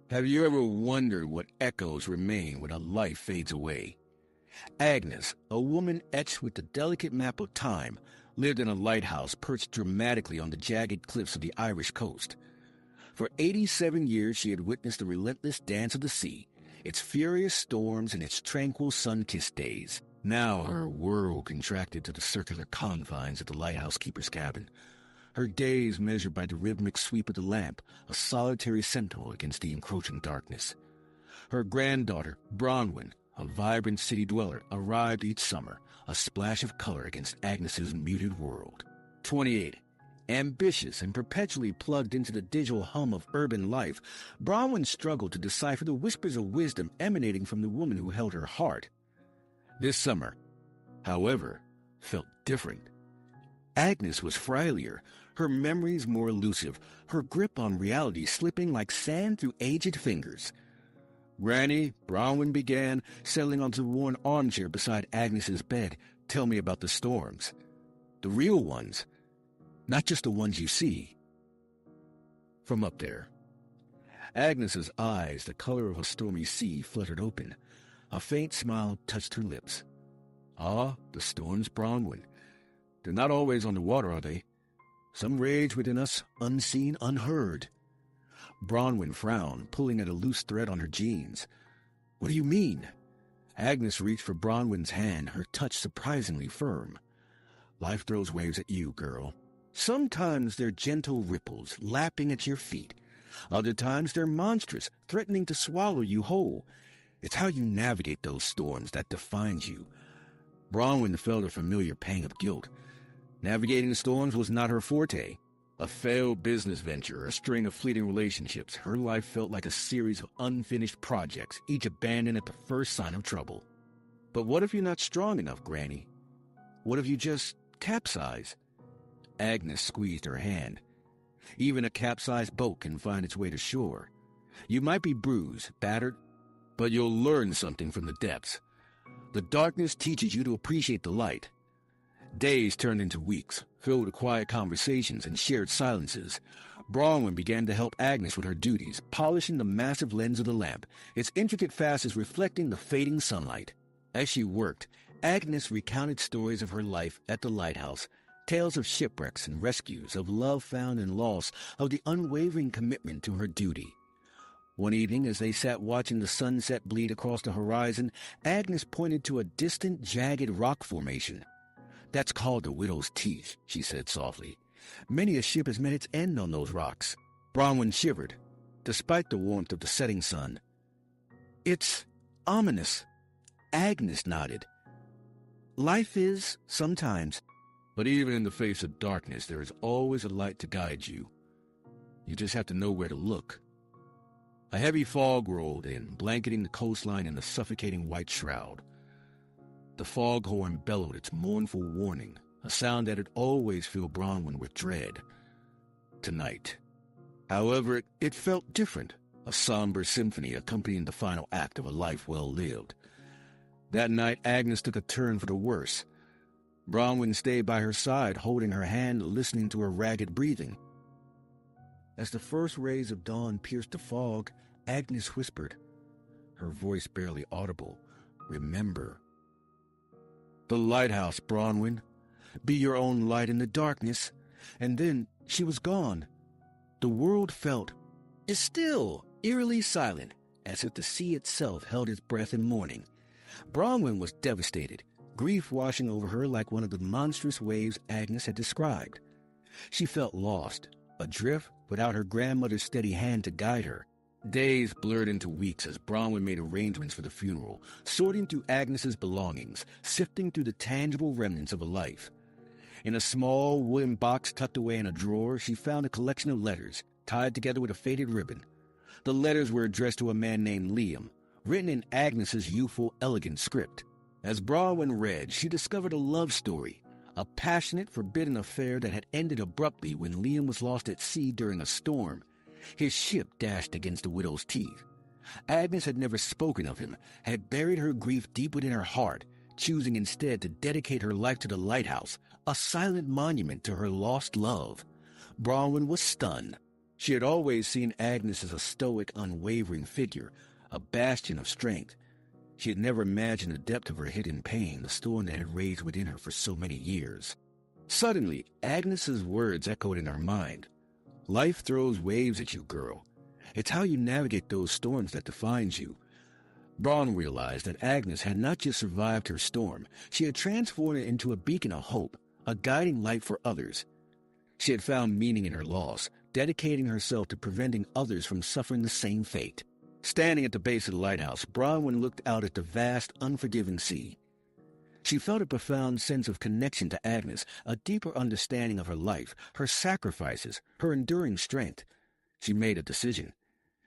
Have you ever wondered what echoes remain when a life fades away? Agnes, a woman etched with the delicate map of time, lived in a lighthouse perched dramatically on the jagged cliffs of the Irish coast. For 87 years she had witnessed the relentless dance of the sea, its furious storms and its tranquil sun-kissed days. Now her world contracted to the circular confines of the lighthouse keeper's cabin, her days measured by the rhythmic sweep of the lamp, a solitary sentinel against the encroaching darkness. Her granddaughter, Bronwyn, a vibrant city dweller, arrived each summer, a splash of color against Agnes's muted world. 28. Ambitious and perpetually plugged into the digital hum of urban life, Bronwyn struggled to decipher the whispers of wisdom emanating from the woman who held her heart. This summer, however, felt different. Agnes was frailier, her memories more elusive, her grip on reality slipping like sand through aged fingers. "Granny," Bronwyn began, settling onto the worn armchair beside Agnes's bed, "tell me about the storms. The real ones, not just the ones you see from up there." Agnes's eyes, the color of a stormy sea, fluttered open. A faint smile touched her lips. "Ah, the storms, Bronwyn. They're not always on the water, are they? Some rage within us, unseen, unheard." Bronwyn frowned, pulling at a loose thread on her jeans. "What do you mean?" Agnes reached for Bronwyn's hand, her touch surprisingly firm. "Life throws waves at you, girl. Sometimes they're gentle ripples, lapping at your feet. Other times they're monstrous, threatening to swallow you whole. It's how you navigate those storms that defines you." Bronwyn felt a familiar pang of guilt. Navigating storms was not her forte. A failed business venture, a string of fleeting relationships, her life felt like a series of unfinished projects, each abandoned at the first sign of trouble. "But what if you're not strong enough, Granny? What if you just capsize?" Agnes squeezed her hand. "Even a capsized boat can find its way to shore. You might be bruised, battered, but you'll learn something from the depths. The darkness teaches you to appreciate the light." Days turned into weeks, filled with quiet conversations and shared silences. Bronwyn began to help Agnes with her duties, polishing the massive lens of the lamp, its intricate facets reflecting the fading sunlight. As she worked, Agnes recounted stories of her life at the lighthouse, tales of shipwrecks and rescues, of love found and lost, of the unwavering commitment to her duty. One evening, as they sat watching the sunset bleed across the horizon, Agnes pointed to a distant, jagged rock formation. "That's called the Widow's Teeth," she said softly. "Many a ship has met its end on those rocks." Bronwyn shivered, despite the warmth of the setting sun. "It's ominous." Agnes nodded. "Life is, sometimes. But even in the face of darkness, there is always a light to guide you. You just have to know where to look." A heavy fog rolled in, blanketing the coastline in a suffocating white shroud. The foghorn bellowed its mournful warning, a sound that had always filled Bronwyn with dread. Tonight, however, it felt different, a somber symphony accompanying the final act of a life well lived. That night, Agnes took a turn for the worse. Bronwyn stayed by her side, holding her hand, listening to her ragged breathing. As the first rays of dawn pierced the fog, Agnes whispered, her voice barely audible, "Remember. The lighthouse, Bronwyn. Be your own light in the darkness." And then she was gone. The world is still, eerily silent, as if the sea itself held its breath in mourning. Bronwyn was devastated, grief washing over her like one of the monstrous waves Agnes had described. She felt lost, adrift without her grandmother's steady hand to guide her. Days blurred into weeks as Bronwyn made arrangements for the funeral, sorting through Agnes's belongings, sifting through the tangible remnants of a life. In a small wooden box tucked away in a drawer, she found a collection of letters, tied together with a faded ribbon. The letters were addressed to a man named Liam, written in Agnes's youthful, elegant script. As Bronwyn read, she discovered a love story, a passionate, forbidden affair that had ended abruptly when Liam was lost at sea during a storm. His ship dashed against the Widow's Teeth. Agnes had never spoken of him, had buried her grief deep within her heart, choosing instead to dedicate her life to the lighthouse, a silent monument to her lost love. Bronwyn was stunned. She had always seen Agnes as a stoic, unwavering figure, a bastion of strength. She had never imagined the depth of her hidden pain, the storm that had raged within her for so many years. Suddenly, Agnes's words echoed in her mind. Life throws waves at you, girl. It's how you navigate those storms that defines you. Braun realized that Agnes had not just survived her storm, she had transformed it into a beacon of hope, a guiding light for others. She had found meaning in her loss, dedicating herself to preventing others from suffering the same fate. Standing at the base of the lighthouse, Bronwyn looked out at the vast, unforgiving sea. She felt a profound sense of connection to Agnes, a deeper understanding of her life, her sacrifices, her enduring strength. She made a decision.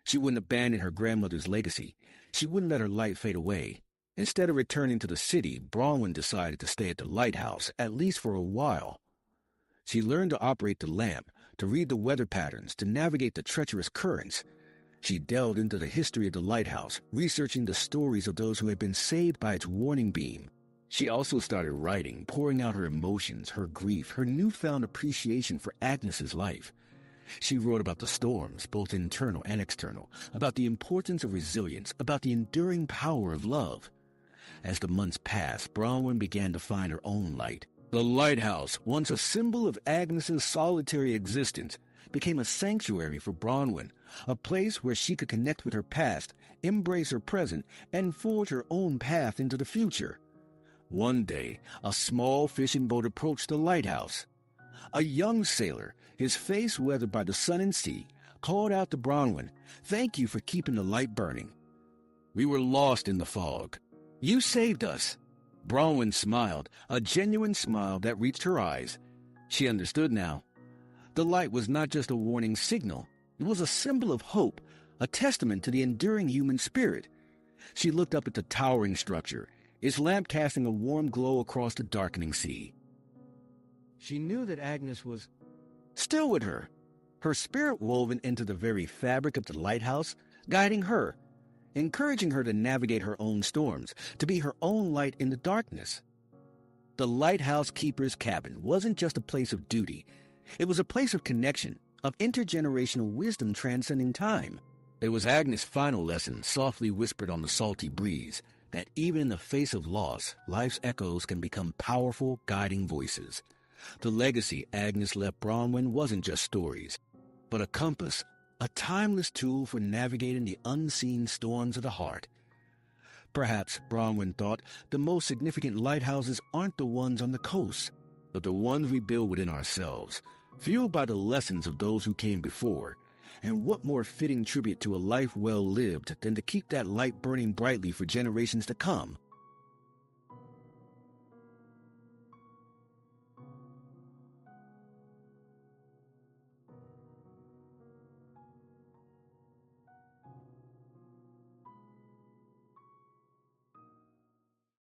She wouldn't abandon her grandmother's legacy. She wouldn't let her light fade away. Instead of returning to the city, Bronwyn decided to stay at the lighthouse, at least for a while. She learned to operate the lamp, to read the weather patterns, to navigate the treacherous currents. She delved into the history of the lighthouse, researching the stories of those who had been saved by its warning beam. She also started writing, pouring out her emotions, her grief, her newfound appreciation for Agnes's life. She wrote about the storms, both internal and external, about the importance of resilience, about the enduring power of love. As the months passed, Bronwyn began to find her own light. The lighthouse, once a symbol of Agnes's solitary existence, became a sanctuary for Bronwyn, a place where she could connect with her past, embrace her present, and forge her own path into the future. One day, a small fishing boat approached the lighthouse. A young sailor, his face weathered by the sun and sea, called out to Bronwyn, "Thank you for keeping the light burning. We were lost in the fog. You saved us." Bronwyn smiled, a genuine smile that reached her eyes. She understood now. The light was not just a warning signal. It was a symbol of hope, a testament to the enduring human spirit. She looked up at the towering structure, its lamp casting a warm glow across the darkening sea. She knew that Agnes was still with her, her spirit woven into the very fabric of the lighthouse, guiding her, encouraging her to navigate her own storms, to be her own light in the darkness. The lighthouse keeper's cabin wasn't just a place of duty. It was a place of connection, of intergenerational wisdom transcending time. It was Agnes' final lesson, softly whispered on the salty breeze, that even in the face of loss, life's echoes can become powerful, guiding voices. The legacy Agnes left Bronwyn wasn't just stories, but a compass, a timeless tool for navigating the unseen storms of the heart. Perhaps, Bronwyn thought, the most significant lighthouses aren't the ones on the coast, but the ones we build within ourselves, fueled by the lessons of those who came before. And what more fitting tribute to a life well lived than to keep that light burning brightly for generations to come?